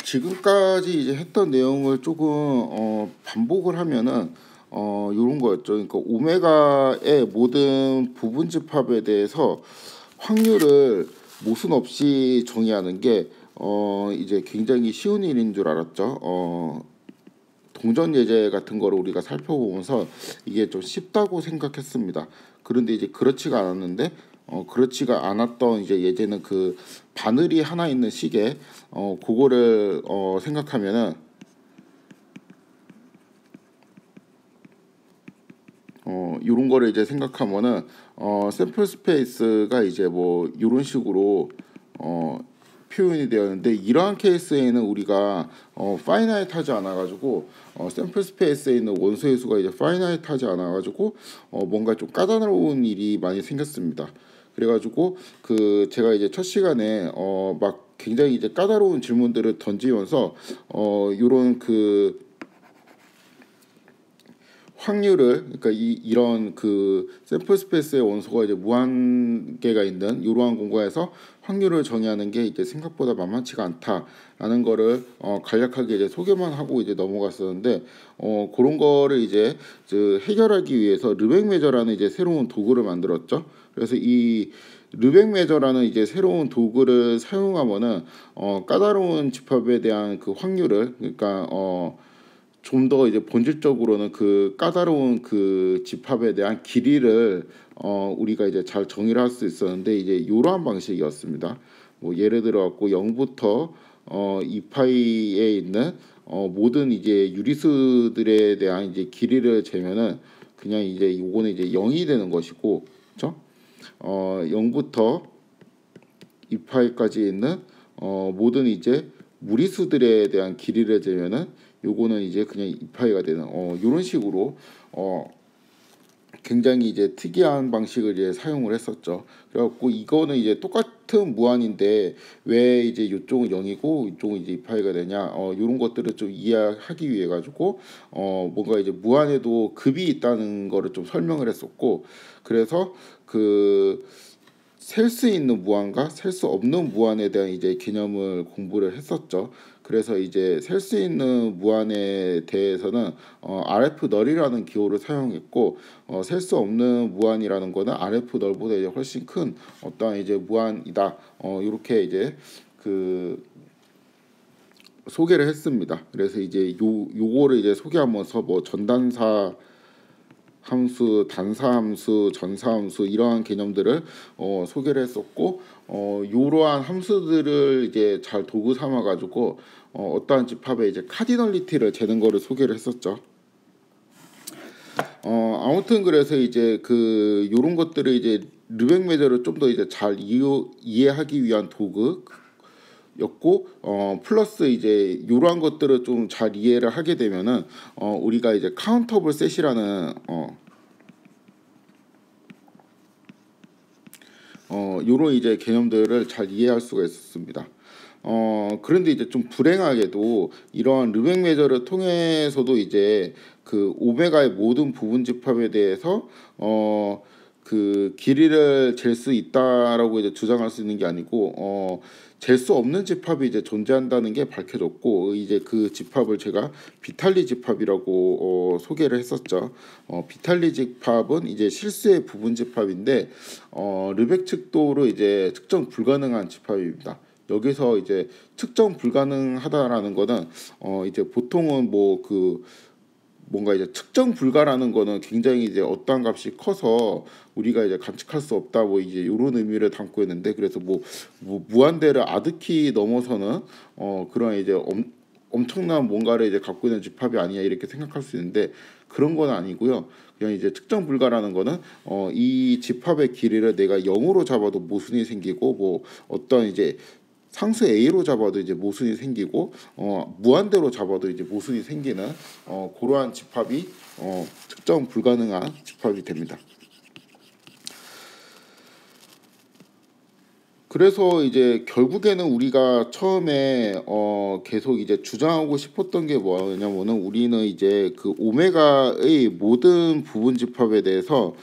지금까지 이제 했던 내용을 조금 반복을 하면은 요런 거였죠. 그러니까 오메가의 모든 부분 집합에 대해서 확률을 모순 없이 정의하는 게 이제 굉장히 쉬운 일인 줄 알았죠. 동전 예제 같은 거를 우리가 살펴보면서 이게 좀 쉽다고 생각했습니다. 그런데 이제 그렇지가 않았는데 그렇지가 않았던 이제 예제는 그 바늘이 하나 있는 시계 그거를 생각하면은 요런 거를 이제 생각하면은 샘플 스페이스가 이제 뭐 요런 식으로 표현이 되었는데, 이러한 케이스에는 우리가 파이나이트하지 않아 가지고 샘플 스페이스에 있는 원소의 수가 이제 파이나이트하지 않아 가지고 뭔가 좀 까다로운 일이 많이 생겼습니다. 그래가지고 그 제가 이제 첫 시간에 막 굉장히 이제 까다로운 질문들을 던지면서 요런 그 확률을, 그러니까 이런 그 샘플 스페이스의 원소가 이제 무한계가 있는 이러한 공간에서 확률을 정의하는 게 이제 생각보다 만만치가 않다라는 거를 간략하게 이제 소개만 하고 이제 넘어갔었는데, 그런 거를 이제 해결하기 위해서 르벡 메저라는 이제 새로운 도구를 만들었죠. 그래서 이 르벡 메저라는 이제 새로운 도구를 사용하면은 까다로운 집합에 대한 그 확률을, 그러니까 좀 더 이제 본질적으로는 그 까다로운 그 집합에 대한 길이를 우리가 이제 잘 정의를 할 수 있었는데, 이제 이러한 방식이었습니다. 뭐 예를 들어 갖고 0부터 2파이에 있는 모든 이제 유리수들에 대한 이제 길이를 재면은 그냥 이제 요거는 이제 0이 되는 것이고, 그렇죠? 0부터 2파이까지 있는 모든 이제 무리수들에 대한 길이를 재면은 요거는 이제 그냥 2파이가 되는 요런 식으로 굉장히 이제 특이한 방식을 이제 사용을 했었죠. 그래갖고 이거는 이제 똑같은 무한인데 왜 이제 이쪽은 0이고 이쪽은 이제 2파이가 되냐, 요런 것들을 좀 이해하기 위해 가지고 뭔가 이제 무한에도 급이 있다는 거를 좀 설명을 했었고, 그래서 그 셀 수 있는 무한과 셀 수 없는 무한에 대한 이제 개념을 공부를 했었죠. 그래서 이제 셀 수 있는 무한에 대해서는 RF 널이라는 기호를 사용했고, 셀 수 없는 무한이라는 거는 RF 널보다 이제 훨씬 큰 어떤 이제 무한이다. 이렇게 이제 그 소개를 했습니다. 그래서 이제 요거를 이제 소개하면서 뭐 전단사 함수, 단사 함수, 전사 함수 이러한 개념들을 소개를 했었고, 이러한 함수들을 이제 잘 도구 삼아 가지고 어떠한 집합의 이제 카디널리티를 재는 거를 소개를 했었죠. 아무튼 그래서 이제 그 요런 것들을 이제 르벡 메저를 좀 더 이제 잘 이해하기 위한 도구 였고, 플러스 이제 이러한 것들을 좀 잘 이해를 하게 되면은 우리가 이제 카운터블 셋이라는 요런 이제 개념들을 잘 이해할 수가 있었습니다. 그런데 이제 좀 불행하게도 이러한 르벡 메저를 통해서도 이제 그 오메가의 모든 부분 집합에 대해서 그 길이를 잴 수 있다라고 이제 주장할 수 있는 게 아니고 잴 수 없는 집합이 이제 존재한다는 게 밝혀졌고, 이제 그 집합을 제가 비탈리 집합이라고 소개를 했었죠. 비탈리 집합은 이제 실수의 부분 집합인데 르벡 측도로 이제 측정 불가능한 집합입니다. 여기서 이제 측정 불가능하다라는 거는 이제 보통은 뭐 그 뭔가 이제 측정 불가라는 거는 굉장히 이제 어떠한 값이 커서 우리가 이제 관측할 수 없다, 뭐 이제 이런 의미를 담고 있는데, 그래서 뭐 무한대를 아득히 넘어서는 그런 이제 엄청난 뭔가를 이제 갖고 있는 집합이 아니냐 이렇게 생각할 수 있는데, 그런 건 아니고요. 그냥 이제 측정 불가라는 거는 이 집합의 길이를 내가 0으로 잡아도 모순이 생기고, 뭐 어떤 이제 상수 A로 잡아도 이제 모순이 생기고 무한대로 잡아도 이제 모순이 생기는 그러한 집합이 측정 불가능한 집합이 됩니다. 그래서 이제 결국에는 우리가 처음에 계속 이제 주장하고 싶었던 게 뭐냐면은, 우리는 이제 그 오메가의 모든 부분 집합에 대해서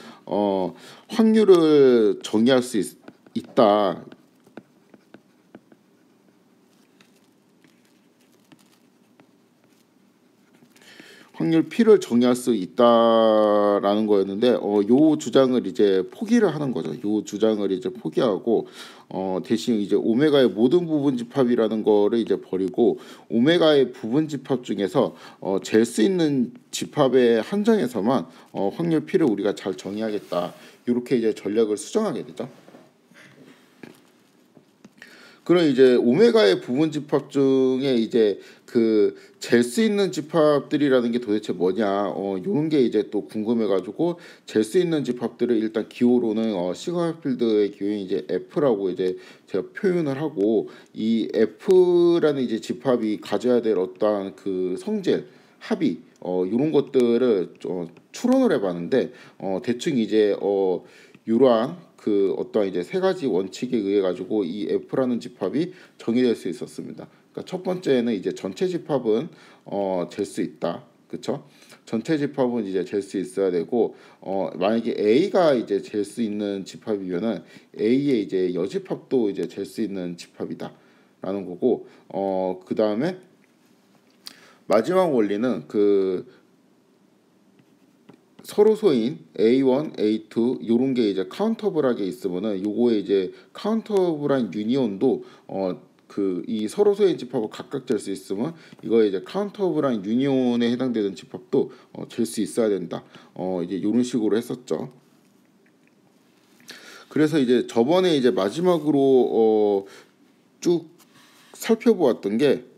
확률을 정의할 수 있다. 확률 P를 정의할 수 있다라는 거였는데 요 주장을 이제 포기를 하는 거죠. 요 주장을 이제 포기하고 대신 이제 오메가의 모든 부분 집합이라는 거를 이제 버리고 오메가의 부분 집합 중에서 잴 수 있는 집합에 한정해서만 확률 P를 우리가 잘 정의하겠다. 이렇게 이제 전략을 수정하게 되죠. 그럼 이제 오메가의 부분 집합 중에 이제 그 잴 수 있는 집합들이라는 게 도대체 뭐냐 요런 게 이제 또 궁금해가지고 잴 수 있는 집합들을 일단 기호로는 시그마필드의 기호인 이제 F라고 이제 제가 표현을 하고 이 F라는 이제 집합이 가져야 될 어떠한 그 성질 합의 요런 것들을 추론을 해봤는데 대충 이제 이러한 그 어떤 이제 세 가지 원칙에 의해 가지고 이 F라는 집합이 정의될 수 있었습니다. 그러니까 첫 번째는 이제 전체 집합은 잴 수 있다, 그렇죠? 전체 집합은 이제 잴 수 있어야 되고 만약에 A가 이제 잴 수 있는 집합이면은 A의 이제 여집합도 이제 잴 수 있는 집합이다라는 거고 그 다음에 마지막 원리는 그 서로소인 A1, A2 요런 게 이제 카운터블하게 있으면은 요거에 이제 카운터블한 유니온도 그 이 서로소인 집합을 각각 잴 수 있으면 이거에 이제 카운터블한 유니온에 해당되는 집합도 잴 수 있어야 된다. 이제 요런 식으로 했었죠. 그래서 이제 저번에 이제 마지막으로 쭉 살펴보았던 게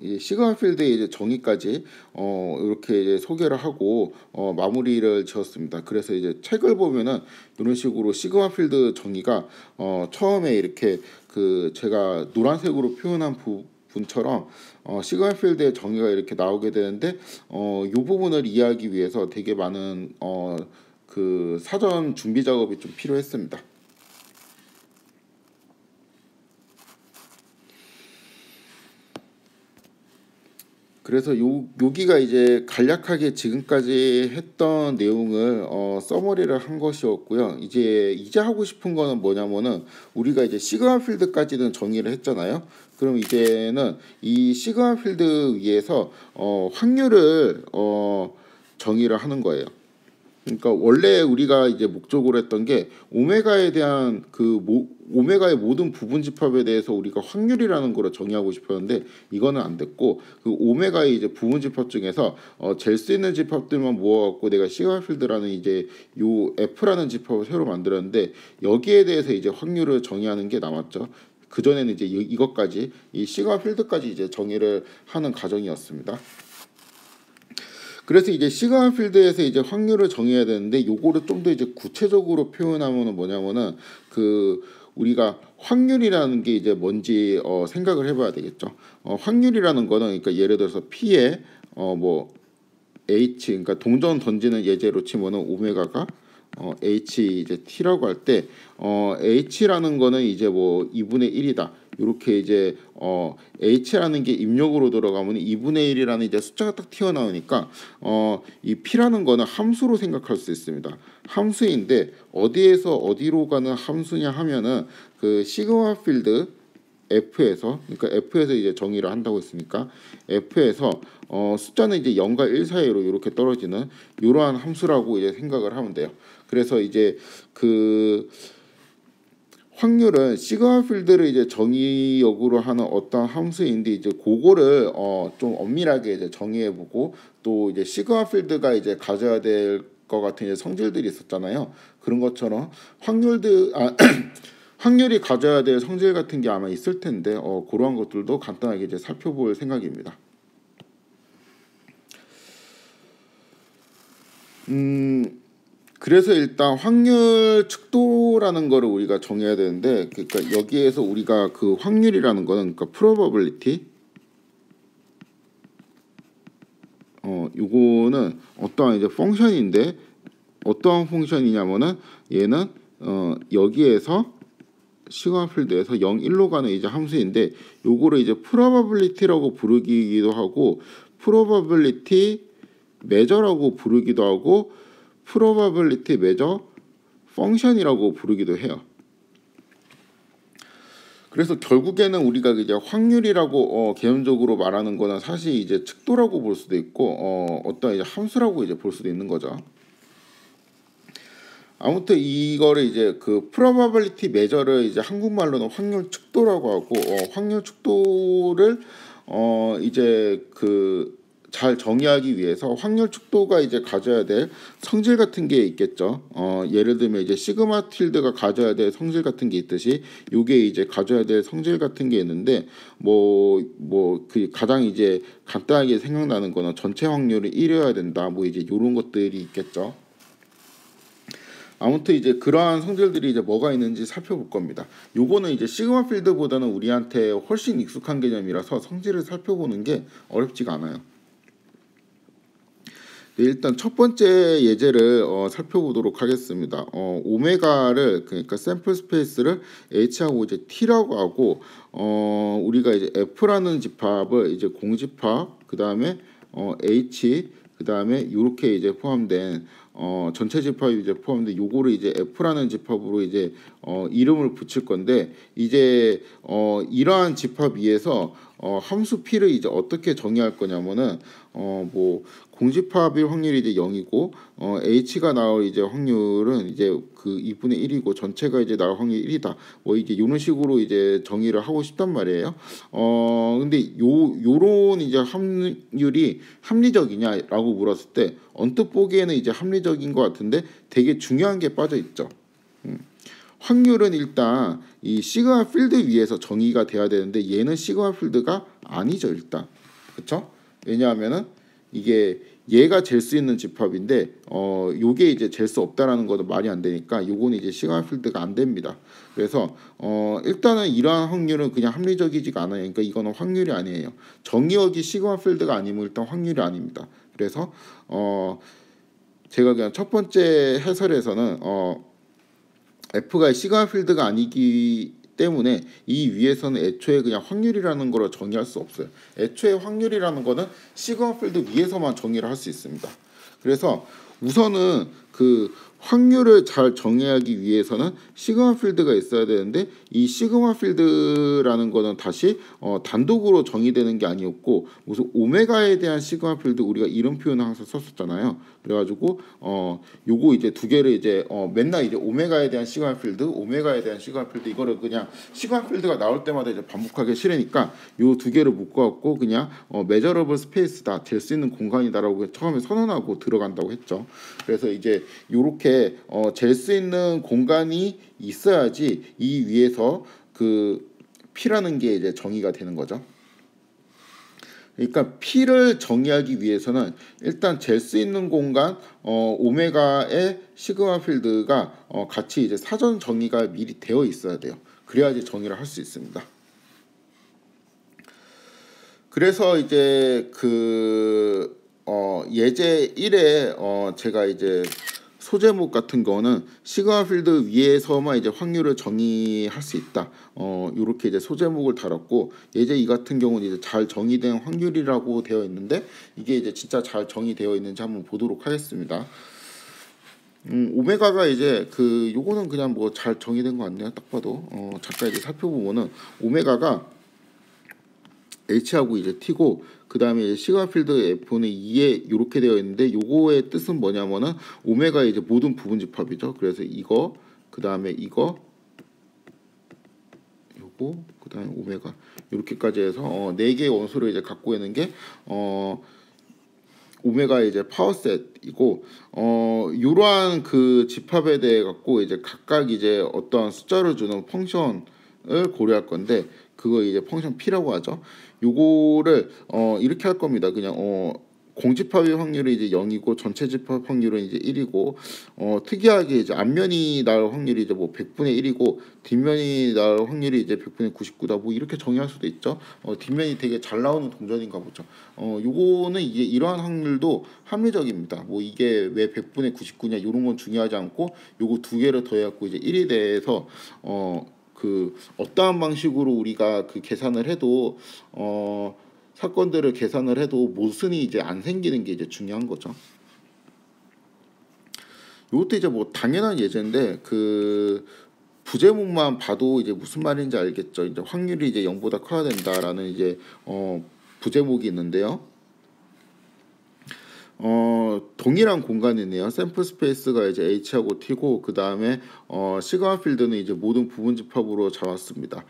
이 시그마 필드의 이제 정의까지 이렇게 이제 소개를 하고 마무리를 지었습니다. 그래서 이제 책을 보면은 이런 식으로 시그마 필드 정의가 처음에 이렇게 그 제가 노란색으로 표현한 부분처럼 시그마 필드의 정의가 이렇게 나오게 되는데 이 부분을 이해하기 위해서 되게 많은 그 사전 준비 작업이 좀 필요했습니다. 그래서 여기가 이제 간략하게 지금까지 했던 내용을 서머리를 한 것이었고요. 이제 하고 싶은 거는 뭐냐면은 우리가 이제 시그마 필드까지는 정의를 했잖아요. 그럼 이제는 이 시그마 필드 위에서 확률을 정의를 하는 거예요. 그러니까 원래 우리가 이제 목적으로 했던 게 오메가에 대한 오메가의 모든 부분 집합에 대해서 우리가 확률이라는 거를 정의하고 싶었는데 이거는 안 됐고 그 오메가의 이제 부분 집합 중에서 잴 수 있는 집합들만 모아갖고 내가 시그마 필드라는 이제 요 F라는 집합을 새로 만들었는데 여기에 대해서 이제 확률을 정의하는 게 남았죠. 그 전에는 이제 이것까지 이 시그마 필드까지 이제 정의를 하는 과정이었습니다. 그래서 이제 시그마 필드에서 이제 확률을 정해야 되는데 요거를 좀 더 이제 구체적으로 표현하면은 뭐냐면은 그 우리가 확률이라는 게 이제 뭔지 생각을 해봐야 되겠죠. 확률이라는 거는 그러니까 예를 들어서 P에 뭐 H 그러니까 동전 던지는 예제로 치면은 오메가가 H 이제 T라고 할 때 H라는 거는 이제 뭐 2분의 1이다. 이렇게 이제 H라는 게 입력으로 들어가면 2분의 1이라는 이제 숫자가 딱 튀어나오니까 이 P라는 거는 함수로 생각할 수 있습니다. 함수인데 어디에서 어디로 가는 함수냐 하면은 그 시그마 필드 F에서 그러니까 F에서 이제 정의를 한다고 했으니까 F에서 숫자는 이제 0과 1 사이로 이렇게 떨어지는 이러한 함수라고 이제 생각을 하면 돼요. 그래서 이제 그 확률은 시그마 필드를 이제 정의역으로 하는 어떤 함수인데 이제 그거를 좀 엄밀하게 이제 정의해보고 또 이제 시그마 필드가 이제 가져야 될 것 같은 이제 성질들이 있었잖아요. 그런 것처럼 확률이 가져야 될 성질 같은 게 아마 있을 텐데 그러한 것들도 간단하게 이제 살펴볼 생각입니다. 그래서 일단 확률 측도라는 거를 우리가 정해야 되는데 그러니까 여기에서 우리가 그 확률이라는 거는 그러니까 probability 요거는 어떠한 이제 펑션인데 어떠한 펑션이냐면은 얘는 여기에서 시그마 필드에서 0, 1로 가는 이제 함수인데 요거를 이제 probability라고 부르기도 하고 probability measure라고 부르기도 하고 probability measure 펑션이라고 부르기도 해요. 그래서 결국에는 우리가 이제 확률이라고 개념적으로 말하는 거는 사실 이제 척도라고 볼 수도 있고 어떤 이제 함수라고 이제 볼 수도 있는 거죠. 아무튼 이거를 이제 그 probability measure를 이제 한국말로는 확률 척도라고 하고 확률 척도를 이제 그 잘 정의하기 위해서 확률 척도가 이제 가져야 될 성질 같은 게 있겠죠. 예를 들면 이제 시그마 틸드가 가져야 될 성질 같은 게 있듯이 요게 이제 가져야 될 성질 같은 게 있는데 뭐 그 가장 이제 간단하게 생각나는 거는 전체 확률이 1이어야 된다. 뭐 이제 요런 것들이 있겠죠. 아무튼 이제 그러한 성질들이 이제 뭐가 있는지 살펴볼 겁니다. 요거는 이제 시그마 필드보다는 우리한테 훨씬 익숙한 개념이라서 성질을 살펴보는 게 어렵지가 않아요. 네, 일단 첫 번째 예제를 살펴보도록 하겠습니다. 오메가를 그러니까 샘플 스페이스를 H하고 이제 T라고 하고 우리가 이제 F라는 집합을 이제 공집합 그다음에 H 그다음에 이렇게 이제 포함된 전체 집합이 이제 포함된 요거를 이제 F라는 집합으로 이제 이름을 붙일 건데 이제 이러한 집합 위에서 함수 P를 이제 어떻게 정의할 거냐면은 뭐 공집합일 확률이 이제 0이고 H가 나올 이제 확률은 이제 그 2분의 1이고 전체가 이제 나올 확률이 1이다. 뭐 이게 이런 식으로 이제 정의를 하고 싶단 말이에요. 근데 요런 이제 확률이 합리적이냐라고 물었을 때 언뜻 보기에는 이제 합리적인 것 같은데 되게 중요한 게 빠져 있죠. 확률은 일단 이 시그마 필드 위에서 정의가 돼야 되는데 얘는 시그마 필드가 아니죠 일단. 그렇죠? 왜냐하면은 이게 얘가 잴 수 있는 집합인데 요게 이제 잴 수 없다라는 것도 말이 안 되니까 요거는 이제 시그마 필드가 안 됩니다. 그래서 일단은 이러한 확률은 그냥 합리적이지가 않아요. 그러니까 이거는 확률이 아니에요. 정의역이 시그마 필드가 아니면 일단 확률이 아닙니다. 그래서 제가 그냥 첫 번째 해설에서는 F가 시그마 필드가 아니기 때문에 이 위에서는 애초에 그냥 확률이라는 거로 정의할 수 없어요. 애초에 확률이라는 거는 시그마 필드 위에서만 정의를 할 수 있습니다. 그래서 우선은 그 확률을 잘 정의하기 위해서는 시그마 필드가 있어야 되는데 이 시그마 필드라는 거는 다시 단독으로 정의되는 게 아니었고 무슨 오메가에 대한 시그마 필드 우리가 이런 표현을 항상 썼었잖아요. 그래가지고 요거 이제 두 개를 이제 맨날 이제 오메가에 대한 시그마 필드, 오메가에 대한 시그마 필드 이거를 그냥 시그마 필드가 나올 때마다 이제 반복하기 싫으니까 요 두 개를 묶어갖고 그냥 메저러블 스페이스다, 될 수 있는 공간이다라고 처음에 선언하고 들어간다고 했죠. 그래서 이제 요렇게 잴 수 있는 공간이 있어야지 이 위에서 그 P라는 게 이제 정의가 되는 거죠. 그러니까 P를 정의하기 위해서는 일단 잴 수 있는 공간 오메가의 시그마 필드가 같이 이제 사전 정의가 미리 되어 있어야 돼요. 그래야지 정의를 할 수 있습니다. 그래서 이제 그 예제 1에 제가 이제 소제목 같은 거는 시그마 필드 위에서만 이제 확률을 정의할 수 있다. 이렇게 이제 소제목을 달았고 예제 2 같은 경우는 이제 잘 정의된 확률이라고 되어 있는데 이게 이제 진짜 잘 정의되어 있는지 한번 보도록 하겠습니다. 오메가가 이제 그 요거는 그냥 뭐 잘 정의된 것 같네요. 딱 봐도 잠깐 이제 살펴보면은 오메가가 H하고 이제 T고 그 다음에 시그마 필드 F는 2에 이렇게 되어 있는데 요거의 뜻은 뭐냐면은 오메가의 이제 모든 부분 집합이죠. 그래서 이거 그 다음에 이거 요거 그 다음에 오메가 이렇게까지 해서 4개의 원소를 이제 갖고 있는 게 오메가의 이제 파워셋이고 이러한 그 집합에 대해 갖고 이제 각각 이제 어떤 숫자를 주는 펑션을 고려할 건데 그거 이제 펑션 P라고 하죠. 요거를 이렇게 할 겁니다. 그냥 공집합의 확률이 이제 0이고 전체 집합 확률은 이제 1이고 특이하게 이제 앞면이 나올 확률이 이제 뭐 100분의 1이고 뒷면이 나올 확률이 이제 100분의 99다. 뭐 이렇게 정의할 수도 있죠. 뒷면이 되게 잘 나오는 동전인가 보죠. 요거는 이게 이러한 확률도 합리적입니다. 뭐 이게 왜 100분의 99냐 이런 건 중요하지 않고 요거 두 개를 더해갖고 이제 1이 돼서 그 어떠한 방식으로 우리가 그 계산을 해도 사건들을 계산을 해도 모순이 이제 안 생기는 게 이제 중요한 거죠. 이것도 이제 뭐 당연한 예제인데 그 부제목만 봐도 이제 무슨 말인지 알겠죠. 이제 확률이 이제 0보다 커야 된다라는 이제 부제목이 있는데요. 동일한 공간이네요. 샘플 스페이스가 이제 H하고 T고 그 다음에 시그마 필드는 이제 모든 부분 집합으로 잡았습니다.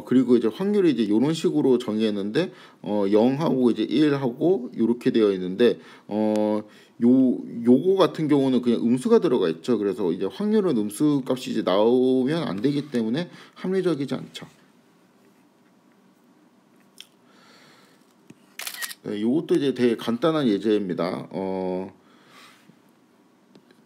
그리고 이제 확률이 이제 이런 식으로 정의했는데 0하고 이제 1하고 이렇게 되어 있는데 요거 같은 경우는 그냥 음수가 들어가 있죠. 그래서 이제 확률은 음수 값이 이제 나오면 안 되기 때문에 합리적이지 않죠. 네, 요것도 이제 되게 간단한 예제입니다.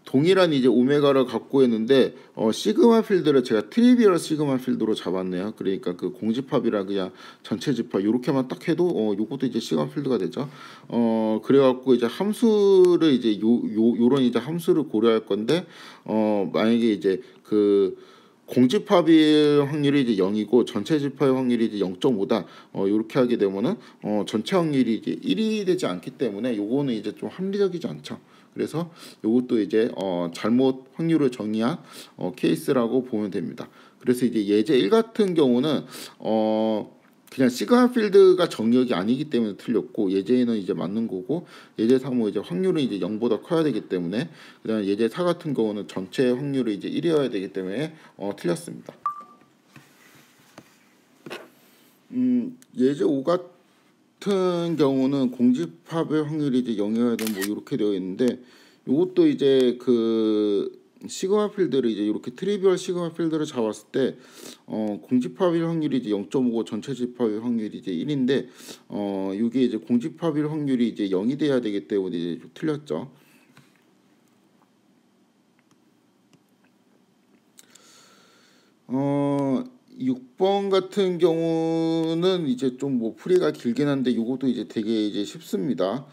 동일한 이제 오메가를 갖고 있는데 시그마 필드를 제가 트리비얼 시그마 필드로 잡았네요. 그러니까 그 공집합이랑 그냥 전체 집합 이렇게만 딱 해도 요것도 이제 시그마 필드가 되죠. 그래갖고 이제 함수를 이제 요런 이제 함수를 고려할 건데 만약에 이제 그 공집합일 확률이 이제 0이고 전체 집합의 확률이 이제 0.5다. 이렇게 하게 되면은 전체 확률이 이제 1이 되지 않기 때문에 요거는 이제 좀 합리적이지 않죠. 그래서 요것도 이제 잘못 확률을 정의한 케이스라고 보면 됩니다. 그래서 이제 예제 1 같은 경우는 그냥 시그마 필드가 정역이 아니기 때문에 틀렸고 예제는 이제 맞는 거고 예제 3은 이제 확률은 이제 0보다 커야 되기 때문에 그다음에 예제 4 같은 경우는 전체 확률이 이제 1이어야 되기 때문에 틀렸습니다. 예제 5 같은 경우는 공집합의 확률이 이제 0이어야 되는 뭐 이렇게 되어 있는데 이것도 이제 그 시그마 필드를 이제 이렇게 트리비얼 시그마 필드를 잡았을 때 공집합일 확률이 이제 0.5고 전체 집합일 확률이 이제 1인데 이게 이제 공집합일 확률이 이제 0이 돼야 되기 때문에 이제 좀 틀렸죠. 6번 같은 경우는 이제 좀 뭐 풀이가 길긴 한데 이것도 이제 되게 이제 쉽습니다.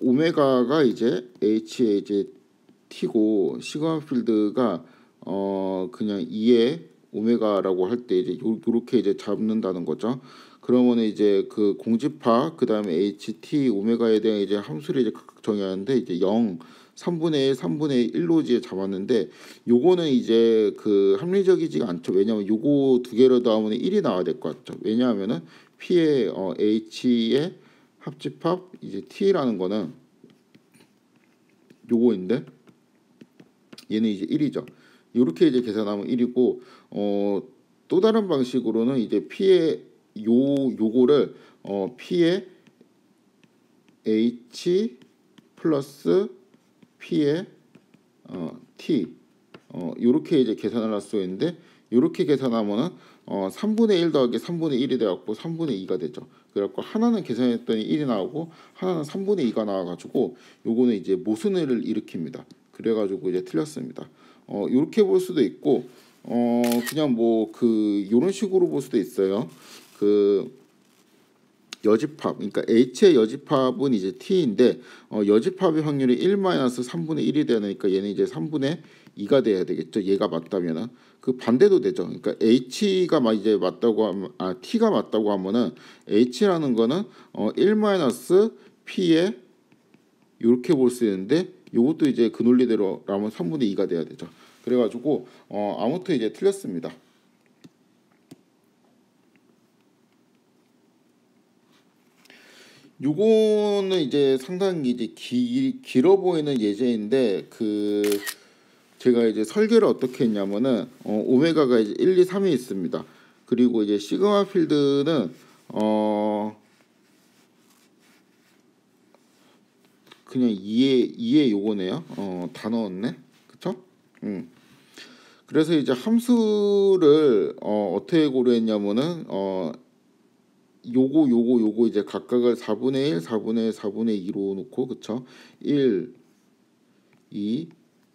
오메가가 이제 H의 이제 T고 시그마 필드가 그냥 2의 오메가라고 할 때 이제 요렇게 이제 잡는다는 거죠. 그러면 이제 그 공집합 그다음에 HT 오메가에 대한 이제 함수를 이제 각각 정의하는데 이제 0 3분의 1, 3분의 1로 이제 잡았는데 요거는 이제 그 합리적이지가 않죠. 왜냐하면 요거 두 개로 더하면 1이 나와야 될 것 같죠. 왜냐하면은 P의 H의 합집합 이제 T라는 거는 요거인데 얘는 이제 1이죠. 이렇게 이제 계산하면 1이고 또 다른 방식으로는 이제 P의 요거를 P의 H 플러스 P의 T 이렇게 이제 계산을 할 수 있는데 이렇게 계산하면은 3분의 1 더하기 3분의 1이 돼갖고 3분의 2가 되죠. 그래갖고 하나는 계산했더니 1이 나오고 하나는 3분의 2가 나와가지고 요거는 이제 모순을 일으킵니다. 그래가지고 이제 틀렸습니다. 이렇게 볼 수도 있고 그냥 뭐 그 요런 식으로 볼 수도 있어요. 그 여집합, 그러니까 H의 여집합은 이제 T인데 여집합의 확률이 1-3분의 1이 되니까 얘는 이제 3분의 2가 돼야 되겠죠. 얘가 맞다면은 그 반대도 되죠. 그러니까 H가 이제 맞다고 하면 T가 맞다고 하면은 H라는 거는 1-P에 이렇게 볼 수 있는데 이것도 이제 그 논리대로라면 3분의 2가 돼야 되죠. 그래가지고 아무튼 이제 틀렸습니다. 요거는 이제 상당히 이제 길어 보이는 예제인데 그 제가 이제 설계를 어떻게 했냐면은 오메가가 이제 1, 2, 3이 있습니다. 그리고 이제 시그마 필드는 그냥 2에 요거네요. 다 넣었네. 그쵸? 그래서 이제 함수를 어떻게 고려했냐면은 요거 이제 각각을 4분의 1, 4분의 1, 4분의 2로 놓고 그쵸? 1, 2,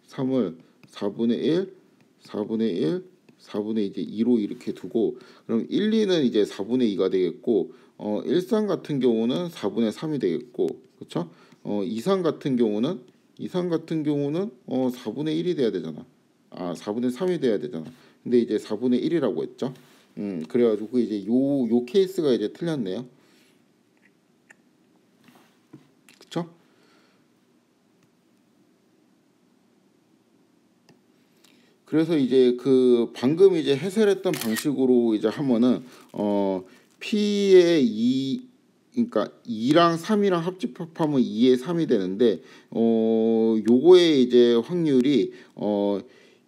3을 4분의 1, 4분의 1, 4분의 이제 2로 이렇게 두고 그럼 1, 2는 이제 4분의 2가 되겠고 1, 3 같은 경우는 4분의 3이 되겠고 그쵸? 2, 3 같은 경우는 4분의 1이 돼야 되잖아. 4분의 3이 돼야 되잖아. 근데 이제 4분의 1이라고 했죠. 그래가지고 이제 요 케이스가 이제 틀렸네요. 그쵸? 그래서 이제 그 방금 이제 해설했던 방식으로 이제 하면은 P의 2, 그러니까 2랑 3이랑 합집합하면 2의 3이 되는데 요거의 이제 확률이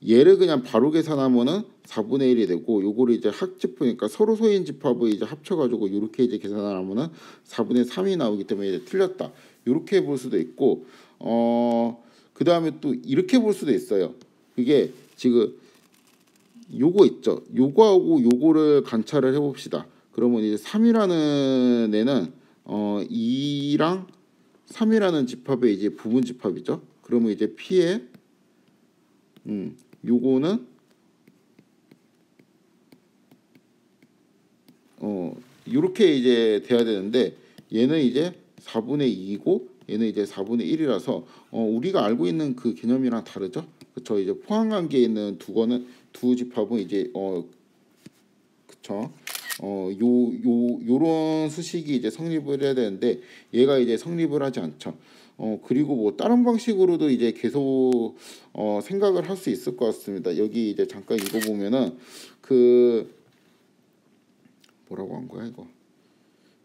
얘를 그냥 바로 계산하면은 4분의 1이 되고, 요거를 이제 합집합이니까 서로 소인 집합을 이제 합쳐가지고 이렇게 이제 계산을 하면은 4분의 3이 나오기 때문에 이제 틀렸다, 이렇게 볼 수도 있고, 그 다음에 또 이렇게 볼 수도 있어요. 이게 지금 요거 있죠. 요거하고 요거를 관찰을 해봅시다. 그러면 이제 3이라는 애는 2랑 3이라는 집합의 이제 부분 집합이죠. 그러면 이제 P의 요거는 요렇게 이제 돼야 되는데, 얘는 이제 4분의 2이고 얘는 이제 4분의 1이라서 우리가 알고 있는 그 개념이랑 다르죠. 그쵸? 이제 포항관계에 있는 두 집합은 이제 그쵸? 요런 수식이 이제 성립을 해야 되는데 얘가 이제 성립을 하지 않죠. 그리고 뭐 다른 방식으로도 이제 계속 생각을 할 수 있을 것 같습니다. 여기 이제 잠깐 읽어보면은 그 뭐라고 한 거야 이거,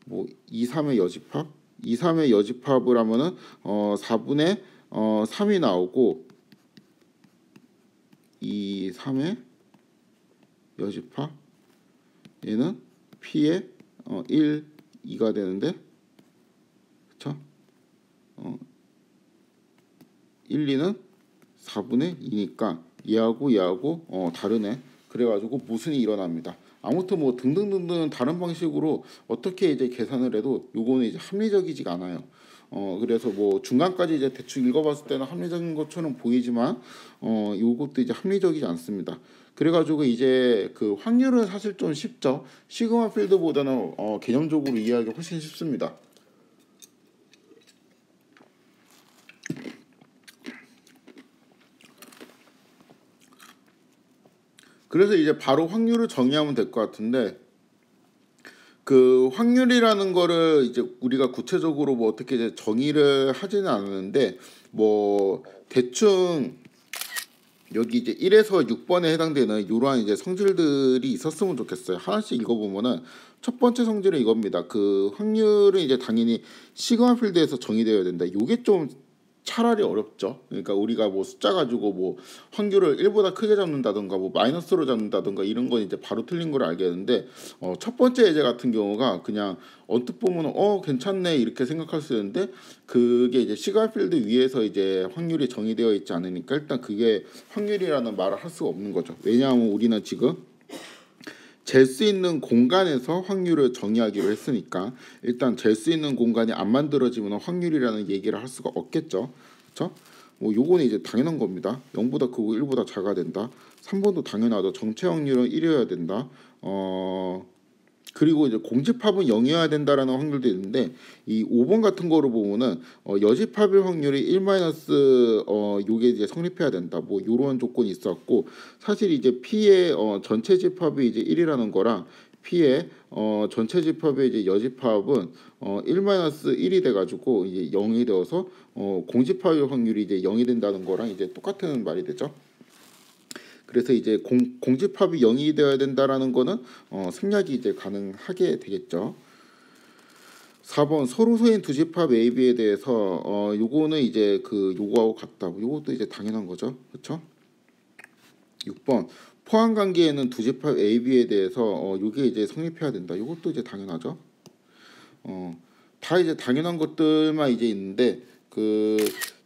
뭐 2, 3의 여집합, 2, 3의 여집합을 하면은 4분의 3이 나오고, 2, 3의 여집합 얘는 P의 1, 2가 되는데, 그쵸? 1, 2는 4분의 2니까 얘하고 다르네. 그래가지고 모순이 일어납니다. 아무튼 뭐 등등등등 다른 방식으로 어떻게 이제 계산을 해도 요거는 이제 합리적이지가 않아요. 그래서 뭐 중간까지 이제 대충 읽어봤을 때는 합리적인 것처럼 보이지만 요것도 이제 합리적이지 않습니다. 그래가지고 이제 그 확률은 사실 좀 쉽죠. 시그마 필드보다는 개념적으로 이해하기 훨씬 쉽습니다. 그래서 이제 바로 확률을 정의하면 될 것 같은데, 그 확률이라는 거를 이제 우리가 구체적으로 뭐 어떻게 이제 정의를 하지는 않았는데, 뭐 대충 여기 이제 1에서 6번에 해당되는 이러한 이제 성질들이 있었으면 좋겠어요. 하나씩 읽어보면은 첫 번째 성질은 이겁니다. 그 확률은 이제 당연히 시그마 필드에서 정의되어야 된다. 요게 좀 차라리 어렵죠. 그러니까 우리가 뭐 숫자 가지고 뭐 확률을 1보다 크게 잡는다던가 뭐 마이너스로 잡는다던가 이런 건 이제 바로 틀린 걸 알겠는데, 첫 번째 예제 같은 경우가 그냥 언뜻 보면 괜찮네 이렇게 생각할 수 있는데, 그게 이제 시그마 필드 위에서 이제 확률이 정의되어 있지 않으니까 일단 그게 확률이라는 말을 할 수가 없는 거죠. 왜냐하면 우리는 지금 잴 수 있는 공간에서 확률을 정의하기로 했으니까 일단 잴 수 있는 공간이 안 만들어지면 확률이라는 얘기를 할 수가 없겠죠. 그렇죠? 뭐 요거는 이제 당연한 겁니다. 0보다 크고 1보다 작아야 된다. 3번도 당연하죠. 정체 확률은 1이어야 된다. 그리고 이제 공집합은 0이어야 된다라는 확률도 있는데, 이 5번 같은 거로 보면은 여집합일 확률이 1 마이너스 요게 이제 성립해야 된다. 뭐 요런 조건이 있었고, 사실 이제 P의 전체 집합이 이제 1이라는 거랑 P의 전체 집합의 이제 여집합은 1 마이너스 1이 돼 가지고 이제 0이 되어서 공집합일 확률이 이제 0이 된다는 거랑 이제 똑같은 말이 되죠. 그래서 이제 공집합이 0이 되어야 된다라는 거는 생략이 이제 가능하게 되겠죠. 4번 서로 소인 두 집합 A, B에 대해서 요거는 이제 그 요거하고 같다. 요것도 이제 당연한 거죠. 그렇죠? 6번 포함 관계에는 두 집합 A, B에 대해서 요게 이제 성립해야 된다. 요것도 이제 당연하죠. 다 이제 당연한 것들만 이제 있는데, 그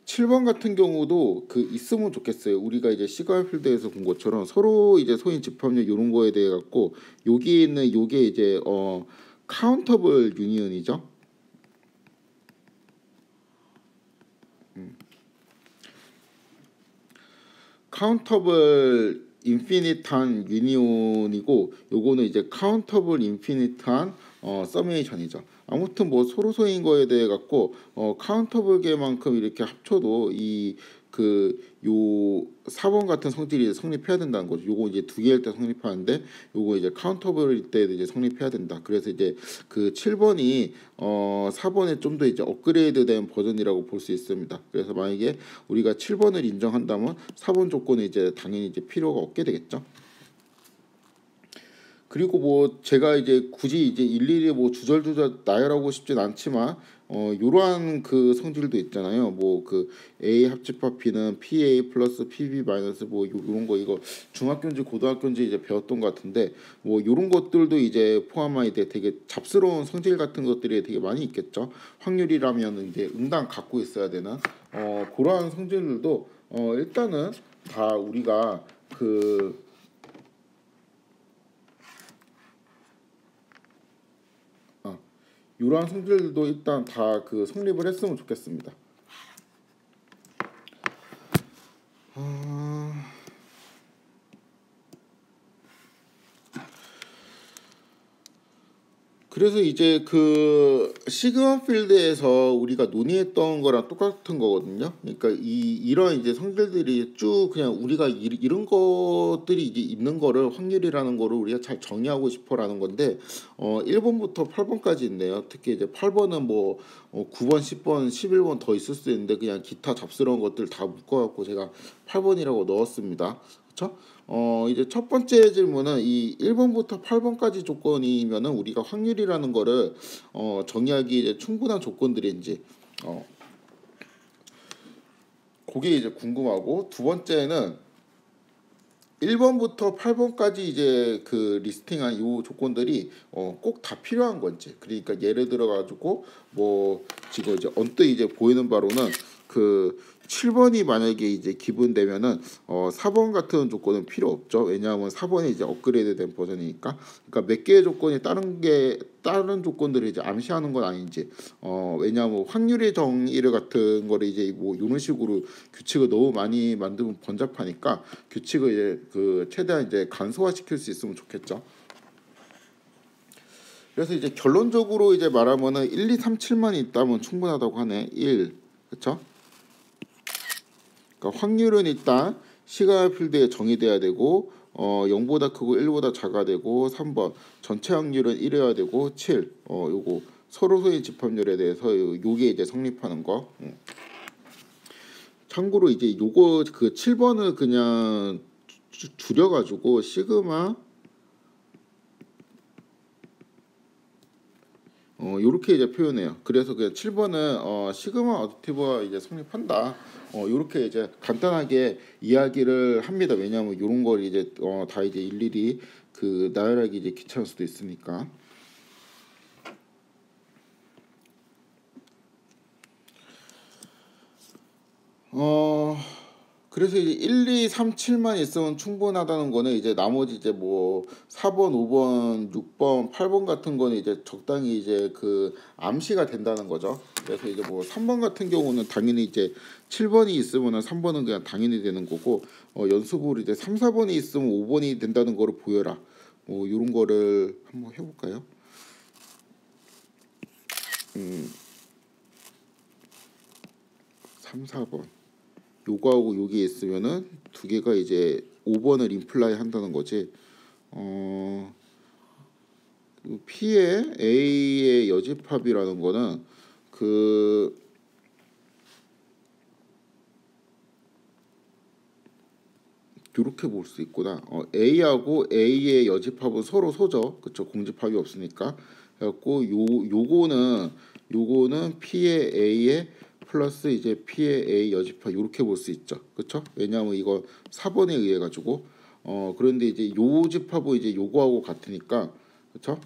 7번 같은 경우도 그 있으면 좋겠어요. 우리가 이제 시그마 필드에서 본 것처럼 서로 이제 소인 집합률 이런 거에 대해 갖고 여기 있는 요게 이제 카운터블 유니언이죠. 카운터블 인피니트한 유니온이고, 요거는 이제 카운터블 인피니트한 서메이션이죠. 아무튼 뭐 서로 소인 거에 대해 갖고 카운터블계만큼 이렇게 합쳐도 이 요 4번 같은 성질이 성립해야 된다는 거죠. 요거 이제 두 개일 때 성립하는데 요거 이제 카운터블일 때 이제 성립해야 된다. 그래서 이제 그 7번이 4번에 좀 더 이제 업그레이드된 버전이라고 볼 수 있습니다. 그래서 만약에 우리가 7번을 인정한다면 4번 조건은 이제 당연히 이제 필요가 없게 되겠죠. 그리고 뭐 제가 이제 굳이 이제 일일이 뭐 주절주절 나열하고 싶진 않지만 요러한 그 성질도 있잖아요. 뭐 그 A 합집합 B는 PA 플러스 PB 마이너스 뭐 요런 거 이거 중학교인지 고등학교인지 이제 배웠던 것 같은데 뭐 요런 것들도 이제 포함하게 돼 되게 잡스러운 성질 같은 것들이 되게 많이 있겠죠. 확률이라면 이제 응당 갖고 있어야 되는 그러한 성질들도 일단은 다 우리가 그 이러한 성질들도 일단 다 그 성립을 했으면 좋겠습니다. 그래서 이제 그 시그마 필드에서 우리가 논의했던 거랑 똑같은 거거든요. 그러니까 이런 이제 성질들이 쭉 그냥 우리가 이런 것들이 이제 있는 거를 확률이라는 거를 우리가 잘 정의하고 싶어라는 건데 1번부터 8번까지 있네요. 특히 이제 8번은 뭐 9번, 10번, 11번 더 있을 수 있는데 그냥 기타 잡스러운 것들 다 묶어갖고 제가 8번이라고 넣었습니다. 그렇죠? 이제 첫 번째 질문은 이 1번부터 8번까지 조건이면은 우리가 확률이라는 거를 정의하기 이제 충분한 조건들인지 그게 이제 궁금하고, 두 번째는 1번부터 8번까지 이제 그 리스팅한 요 조건들이 꼭 다 필요한 건지. 그러니까 예를 들어 가지고 뭐 지금 이제 언뜻 이제 보이는 바로는 그 7번이 만약에 이제 기본되면은 4번 같은 조건은 필요 없죠. 왜냐하면 4번이 이제 업그레이드된 버전이니까. 그러니까 몇 개의 조건이 다른 조건들을 이제 암시하는 건 아닌지. 왜냐하면 확률의 정의를 같은 거를 이제 뭐 이런 식으로 규칙을 너무 많이 만들면 번잡하니까 규칙을 이제 그 최대한 이제 간소화시킬 수 있으면 좋겠죠. 그래서 이제 결론적으로 이제 말하면은 1, 2, 3, 7만 있다면 충분하다고 하네. 1, 그렇죠? 그러니까 확률은 일단 시그마 필드에 정의돼야 되고 0보다 크고 1보다 작아야 되고, 3번 전체 확률은 1이어야 되고, 7 요거 서로소의 집합률에 대해서 요게 이제 성립하는 거. 참고로 이제 요거 그 7번을 그냥 줄여가지고 시그마 요렇게 이제 표현해요. 그래서 그 7번은 시그마 어댑티브가 이제 성립한다. 요렇게 이제 간단하게 이야기를 합니다. 왜냐하면 요런 걸 이제 다 이제 일일이 그 나열하기 이제 귀찮을 수도 있으니까. 그래서 이제 1, 2, 3, 7만 있으면 충분하다는 거는 이제 나머지 이제 뭐 4번, 5번, 6번, 8번 같은 거는 이제 적당히 이제 그 암시가 된다는 거죠. 그래서 이제 뭐 3번 같은 경우는 당연히 이제 7번이 있으면은 3번은 그냥 당연히 되는 거고, 연습으로 이제 3, 4번이 있으면 5번이 된다는 거를 보여라. 뭐 이런 거를 한번 해볼까요? 3, 4번. 요거하고 요게 있으면은 두 개가 이제 5번을 임플라이 한다는 거지. P의 A의 여집합이라는 거는 그 이렇게 볼 수 있구나. A하고 A의 여집합은 서로 소죠. 그쵸? 공집합이 없으니까. 그래갖고 요거는 P의 A의 플러스 이제 P의 A 여집합 이렇게 볼 수 있죠. 그쵸? 왜냐하면 이거 4번에 의해 가지고 그런데 이제 요 집합은 이제 요거하고 같으니까, 그쵸?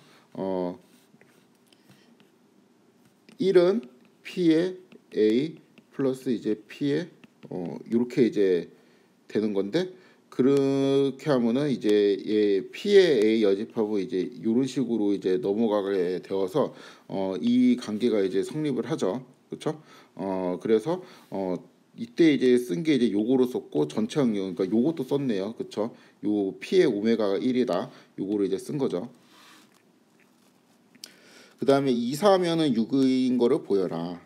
1은 P의 A 플러스 이제 P의 이렇게 이제 되는 건데, 그렇게 하면은 이제 P의 A 여집합은 이제 이런 식으로 이제 넘어가게 되어서 이 관계가 이제 성립을 하죠. 그렇죠? 그래서 이때 이제 쓴 게 이제 요거로 썼고, 전체 확률 그러니까 요것도 썼네요. 그렇죠? 요 P의 오메가가 1이다. 요거를 이제 쓴 거죠. 그 다음에 2, 4면은 6인 거를 보여라.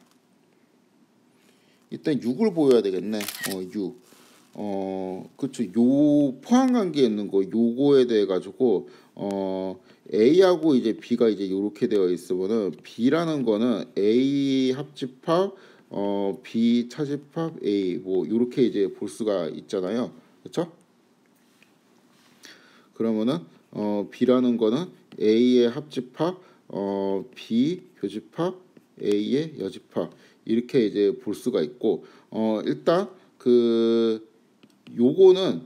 일단 6을 보여야 되겠네. 6. 그쵸. 요 포함 관계에 있는 거 요거에 대해 가지고 A하고 이제 B가 이제 요렇게 되어 있으면은 B라는 거는 A 합집합 B 차집합 A 뭐 요렇게 이제 볼 수가 있잖아요. 그렇죠? 그러면은 B라는 거는 A의 합집합 B 교집합 A의 여집합 이렇게 이제 볼 수가 있고 일단 그 요거는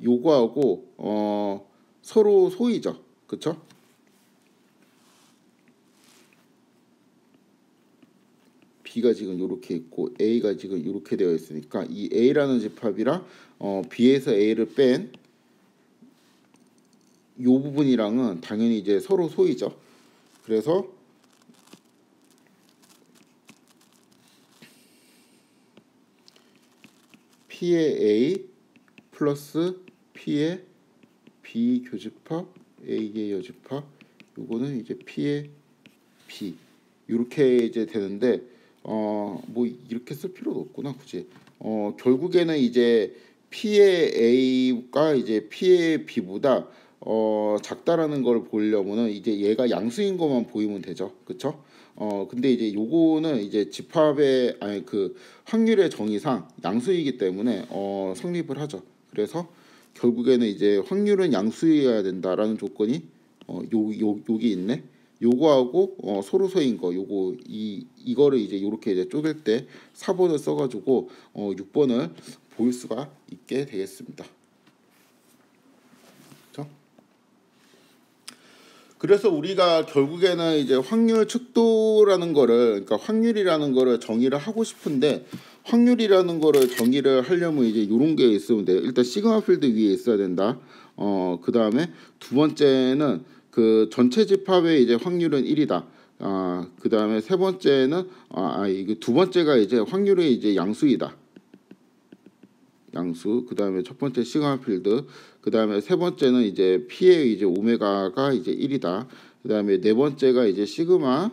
요거하고 서로 소이죠. 그쵸? B가 지금 요렇게 있고 A가 지금 요렇게 되어 있으니까 이 A라는 집합이랑 B에서 A를 뺀 요 부분이랑은 당연히 이제 서로 소이죠. 그래서 P의 A 플러스 P의 B 교집합 A의 여집합 요거는 이제 P의 B 이렇게 이제 되는데 뭐 이렇게 쓸 필요도 없구나 굳이. 결국에는 이제 P의 A가 이제 P의 B보다 작다라는 걸 보려면은 이제 얘가 양수인 것만 보이면 되죠. 그쵸? 근데 이제 요거는 이제 집합의 아니 그 확률의 정의상 양수이기 때문에 성립을 하죠. 그래서 결국에는 이제 확률은 양수여야 된다라는 조건이 여기 있네. 요거하고 소로서인 거 요거 이거를 이제 요렇게 이제 쪼갤 때 4번을 써가지고 6번을 보일 수가 있게 되겠습니다. 그렇죠? 그래서 우리가 결국에는 이제 확률 측도라는 거를 그러니까 확률이라는 거를 정의를 하고 싶은데 확률이라는 거를 정의를 하려면 이제 요런 게 있으면 돼요. 일단 시그마 필드 위에 있어야 된다. 그 다음에 두 번째는 그 전체 집합의 이제 확률은 1이다. 그 다음에 세 번째는 이게 두 번째가 이제 확률의 이제 양수이다. 양수. 그 다음에 첫 번째 시그마 필드. 그 다음에 세 번째는 이제 P의 이제 오메가가 이제 1이다. 그 다음에 네 번째가 이제 시그마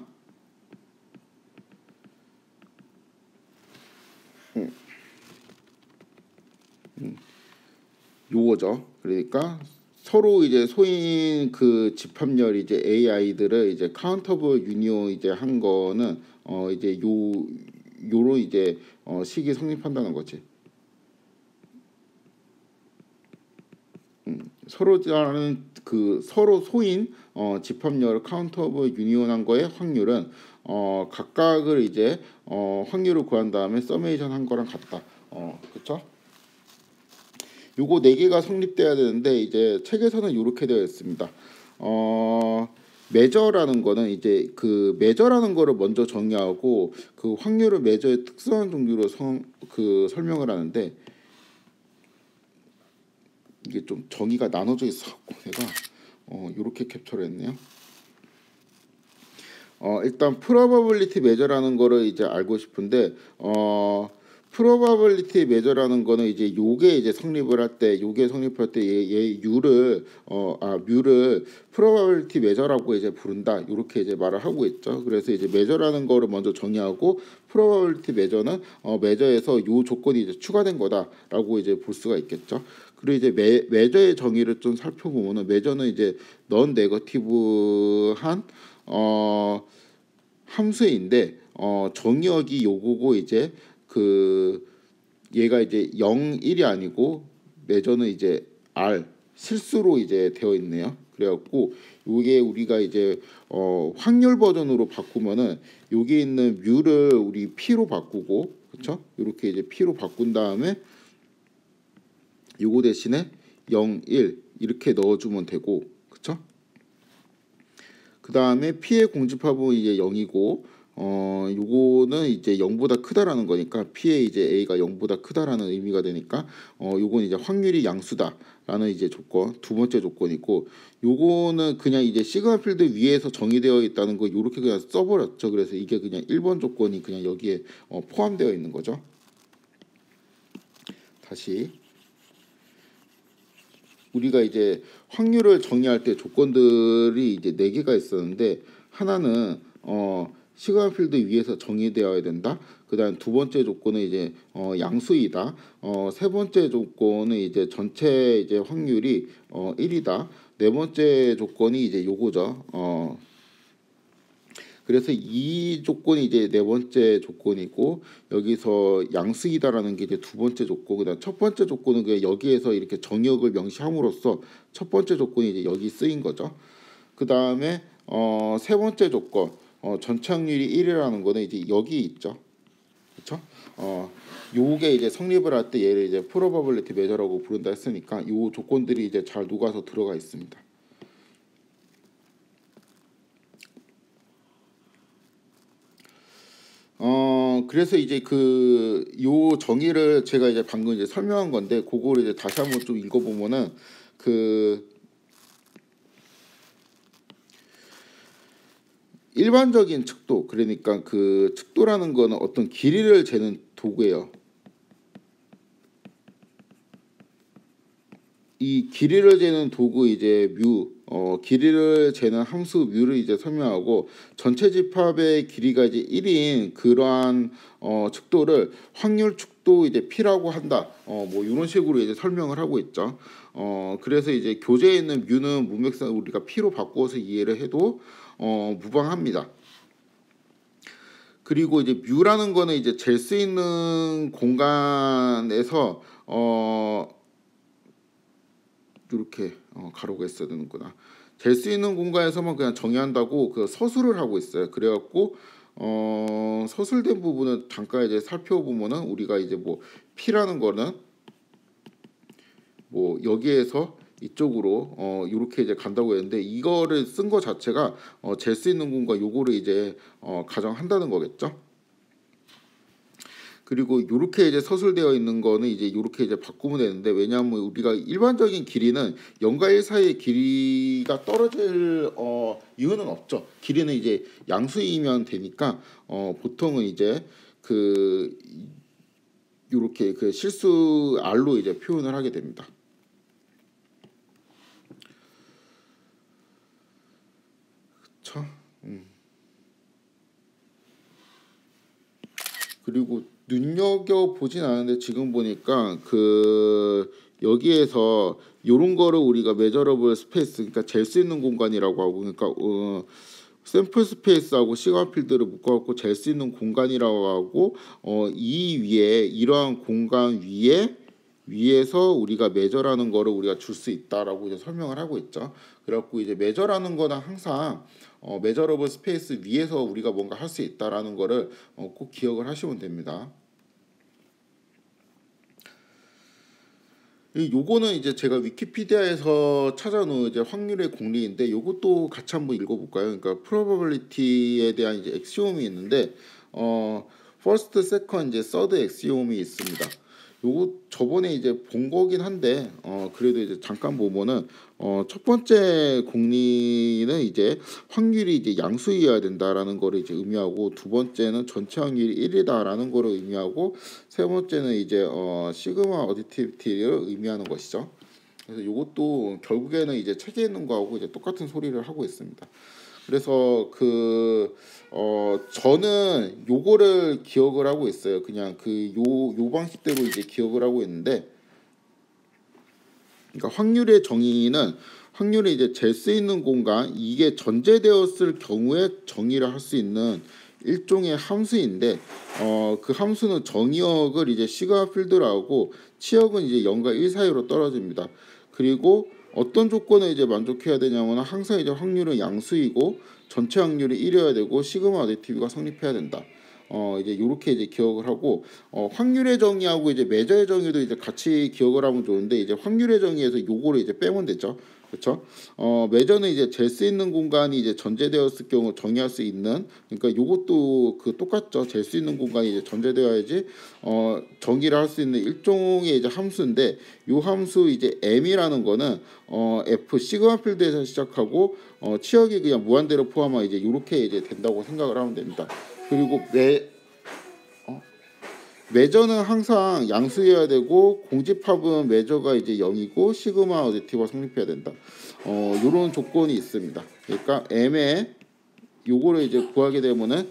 요거죠. 그러니까 서로 이제 소인 그 집합열 이제 AI들을 이제 카운터블 유니온 이제 한 거는 이제 요런 이제 식이 성립한다는 거지. 서로라는 그 서로 소인 집합열 카운터블 유니온한 거의 확률은 각각을 이제 확률을 구한 다음에 서메이션 한 거랑 같다. 그렇죠? 요거 네 개가 성립돼야 되는데 이제 책에서는 이렇게 되어 있습니다. 매저라는 거는 이제 그 매저라는 거를 먼저 정의하고 그 확률을 매저의 특수한 종류로 설명을 하는데 이게 좀 정의가 나눠져 있어갖고 내가 이렇게 캡처를 했네요. 일단 프로바빌리티 매저라는 거를 이제 알고 싶은데 프로바빌리티 매저라는 거는 이제 요게 이제 성립을 할 때 요게 성립할 때 얘 U를 뮤를 프로바빌리티 매저라고 이제 부른다. 이렇게 이제 말을 하고 있죠. 그래서 이제 매저라는 거를 먼저 정의하고 프로바빌리티 매저는 매저에서 요 조건이 이제 추가된 거다라고 이제 볼 수가 있겠죠. 그리고 이제 매저의 정의를 좀 살펴보면은 매저는 이제 넌 네거티브한 함수인데 정의역이 요거고 이제 그 얘가 이제 0, 1이 아니고 매저는 이제 R 실수로 이제 되어 있네요. 그래갖고 요게 우리가 이제 확률 버전으로 바꾸면은 여기 있는 뮤를 우리 P로 바꾸고 그쵸? 이렇게 이제 P로 바꾼 다음에 요거 대신에 0, 1 이렇게 넣어주면 되고 그쵸? 그 다음에 P의 공집합은 이제 0이고 요거는 이제 0보다 크다라는 거니까 P의 이제 A가 0보다 크다라는 의미가 되니까 요건 이제 확률이 양수다라는 이제 조건 두 번째 조건이고 요거는 그냥 이제 시그마 필드 위에서 정의되어 있다는 거 요렇게 그냥 써버렸죠. 그래서 이게 그냥 1번 조건이 그냥 여기에 포함되어 있는 거죠. 다시 우리가 이제 확률을 정의할 때 조건들이 이제 4개가 있었는데 하나는 시그마 필드 위에서 정의되어야 된다. 그다음 두 번째 조건은 이제 양수이다. 세 번째 조건은 이제 전체 이제 확률이 1이다. 네 번째 조건이 이제 요거죠. 그래서 이 조건이 이제 네 번째 조건이고, 여기서 양수이다라는 게 이제 두 번째 조건. 그다음 첫 번째 조건은 그냥 여기에서 이렇게 정의역을 명시함으로써 첫 번째 조건이 이제 여기 쓰인 거죠. 그다음에 세 번째 조건, 전체 확률이 1이라는 거는 이제 여기 있죠. 그렇죠? 요게 이제 성립을 할 때 얘를 이제 probability measure라고 부른다 했으니까 요 조건들이 이제 잘 녹아서 들어가 있습니다. 그래서 이제 그 요 정의를 제가 이제 방금 이제 설명한 건데, 그거를 이제 다시 한번 좀 읽어보면은 그 일반적인 측도, 그러니까 그 측도라는 거는 어떤 길이를 재는 도구예요. 이 길이를 재는 도구 이제 뮤, 길이를 재는 함수 뮤를 이제 설명하고, 전체 집합의 길이가 이제 1인 그러한 측도를 확률 측도 이제 P라고 한다. 뭐 이런 식으로 이제 설명을 하고 있죠. 그래서 이제 교재에 있는 뮤는 문맥상 우리가 P로 바꾸어서 이해를 해도 무방합니다. 그리고 이제 뮤라는 거는 이제 잴 수 있는 공간에서 이렇게 가로가 있어야 되는구나. 잴 수 있는 공간에서만 그냥 정의한다고 그 서술을 하고 있어요. 그래갖고 서술된 부분은 잠깐 이제 살펴보면은 우리가 이제 뭐 P라는 거는 뭐 여기에서 이쪽으로 이렇게 이제 간다고 했는데, 이거를 쓴 거 자체가 잴 수 있는 공간 요거를 이제 가정한다는 거겠죠. 그리고 이렇게 이제 서술되어 있는 거는 이제 이렇게 이제 바꾸면 되는데, 왜냐하면 우리가 일반적인 길이는 0과 1 사이의 길이가 떨어질 이유는 없죠. 길이는 이제 양수이면 되니까 보통은 이제 그 이렇게 그 실수 R로 이제 표현을 하게 됩니다. 그렇죠? 그리고 눈여겨 보진 않았는데 지금 보니까 그 여기에서 요런 거를 우리가 메저러블 스페이스, 그러니까 잴 수 있는 공간이라고 하고, 그러니까 샘플 스페이스하고 시그마 필드를 묶어갖고 잴 수 있는 공간이라고 하고, 이 위에 이러한 공간 위에서 우리가 메저라는 거를 우리가 줄 수 있다라고 이제 설명을 하고 있죠. 그래갖고 이제 메저라는 거는 항상 메저러블 스페이스 위에서 우리가 뭔가 할 수 있다라는 거를 꼭 기억을 하시면 됩니다. 요거는 이제 제가 위키피디아에서 찾아놓은 이제 확률의 공리인데, 요것도 같이 한번 읽어볼까요? 그러니까 probability에 대한 이제 엑시옴이 있는데, first, second, 이제 third 엑시옴이 있습니다. 요거 저번에 이제 본 거긴 한데 그래도 이제 잠깐 보면은 첫 번째 공리는 이제 확률이 이제 양수이어야 된다라는 거를 이제 의미하고, 두 번째는 전체 확률이 1이다라는 거를 의미하고, 세 번째는 이제 시그마 어디티비티를 의미하는 것이죠. 그래서 이것도 결국에는 이제 책에 있는 거하고 이제 똑같은 소리를 하고 있습니다. 그래서 저는 요거를 기억을 하고 있어요. 그냥 요 방식대로 이제 기억을 하고 있는데, 그러니까 확률의 정의는 확률이 이제 잴 수 있는 공간, 이게 전제되었을 경우에 정의를 할 수 있는 일종의 함수인데, 그 함수는 정의역을 이제 시그마 필드로 하고, 치역은 이제 0과 1 사이로 떨어집니다. 그리고 어떤 조건을 이제 만족해야 되냐면, 항상 이제 확률은 양수이고 전체 확률이 1이어야 되고 시그마 어디티브가 성립해야 된다. 이제 요렇게 이제 기억을 하고, 확률의 정의하고 이제 메저의 정의도 이제 같이 기억을 하면 좋은데, 이제 확률의 정의에서 요거를 이제 빼면 되죠. 그렇죠? 메저는 이제 잴 수 있는 공간이 이제 전제되었을 경우 정의할 수 있는, 그러니까 요것도 그 똑같죠. 잴 수 있는 공간이 이제 전제되어야지 정의를 할 수 있는 일종의 이제 함수인데, 요 함수 이제 m이라는 거는 f 시그마 필드에서 시작하고 치역이 그냥 무한대로 포함한 이제 요렇게 이제 된다고 생각을 하면 됩니다. 그리고 메저는 항상 양수여야 되고, 공집합은 메저가 이제 0이고 시그마 어디티브가 성립해야 된다. 요런 조건이 있습니다. 그러니까 m에 요거를 이제 구하게 되면은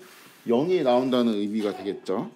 0이 나온다는 의미가 되겠죠.